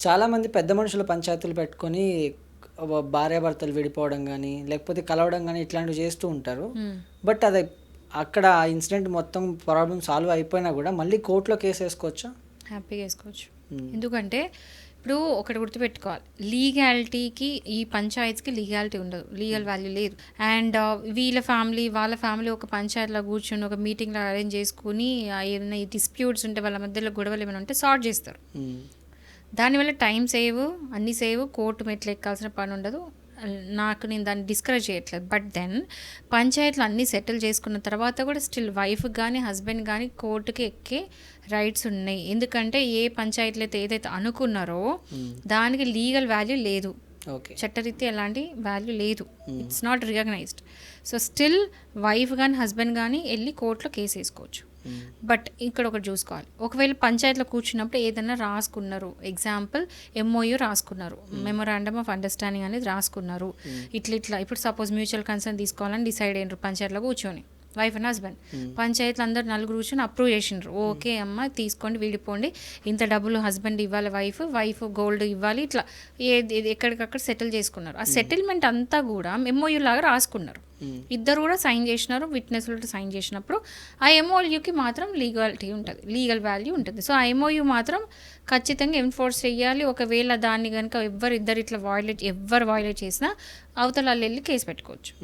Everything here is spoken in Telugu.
చాలామంది పెద్ద మనుషుల పంచాయతీలు పెట్టుకొని భార్యాభర్తలు విడిపోవడం గానీ, లేకపోతే కలవడం గానీ ఇట్లాంటివి చేస్తూ ఉంటారు. బట్ అది అక్కడ ఆ ఇన్సిడెంట్ మొత్తం ప్రాబ్లమ్ సాల్వ్ అయిపోయినా గూడా మళ్ళీ కోర్టులో కేసేసుకోవచ్చా? హ్యాపీగా వేసుకోవచ్చు. ఎందుకంటే ఇప్పుడు ఒకటి గుర్తుపెట్టుకోవాలి, లీగాలిటీకి ఈ పంచాయత్కి లీగాలిటీ ఉండదు, లీగల్ వాల్యూ లేదు. అండ్ వీళ్ళ ఫ్యామిలీ వాళ్ళ ఫ్యామిలీ ఒక పంచాయతీలో కూర్చొని ఒక మీటింగ్లో అరేంజ్ చేసుకుని ఏదైనా డిస్ప్యూట్స్ ఉంటే వాళ్ళ మధ్యలో గొడవలు ఏమైనా ఉంటే సార్ట్ చేస్తారు. దానివల్ల టైం సేవ్, అన్నీ సేవ్, కోర్టు మెట్లు ఎక్కాల్సిన పని ఉండదు. నేను దాన్ని డిస్కరేజ్ చేయట్లేదు. బట్ దెన్ పంచాయతీలు అన్నీ సెటిల్ చేసుకున్న తర్వాత కూడా స్టిల్ వైఫ్కి కానీ హస్బెండ్ కానీ కోర్టుకి ఎక్కే రైట్స్ ఉన్నాయి. ఎందుకంటే ఏ పంచాయతీలు అయితే ఏదైతే అనుకున్నారో దానికి లీగల్ వాల్యూ లేదు, చట్టరీత్యా ఎలాంటి వాల్యూ లేదు, it's not recognised. So still wife కానీ హస్బెండ్ కానీ వెళ్ళి కోర్టులో కేసు వేసుకోవచ్చు. బట్ ఇక్కడ ఒకటి చూసుకోవాలి, ఒకవేళ పంచాయతీలో కూర్చున్నప్పుడు ఏదైనా రాసుకున్నారు, ఎగ్జాంపుల్ MOU రాసుకున్నారు, మెమొరాండమ్ ఆఫ్ అండర్స్టాండింగ్ అనేది రాసుకున్నారు, ఇట్లా ఇప్పుడు సపోజ్ మ్యూచువల్ కన్సర్న్ తీసుకోవాలని డిసైడ్ అయినారు పంచాయతీలో కూర్చొని, వైఫ్ అండ్ హస్బెండ్. పంచాయతీలు అందరూ నలుగురు కూర్చొని అప్రూవ్ చేసినారు, ఓకే అమ్మ తీసుకోండి విడిపోండి, ఇంత డబ్బులు హస్బెండ్ ఇవ్వాలి, వైఫ్ గోల్డ్ ఇవ్వాలి, ఇట్లా ఎక్కడికక్కడ సెటిల్ చేసుకున్నారు. ఆ సెటిల్మెంట్ అంతా కూడా MOU లాగా రాసుకున్నారు, ఇద్దరు కూడా సైన్ చేసినారు, విట్నెస్లు సైన్ చేసినప్పుడు ఆ MOUకి మాత్రం లీగాలిటీ ఉంటుంది, లీగల్ వాల్యూ ఉంటుంది. సో ఆ MOU మాత్రం ఖచ్చితంగా ఎన్ఫోర్స్ చేయాలి. ఒకవేళ దాన్ని కనుక ఎవరు ఇట్లా ఎవరు వైలేట్ చేసినా అవతల వాళ్ళు వెళ్ళి కేసు పెట్టుకోవచ్చు.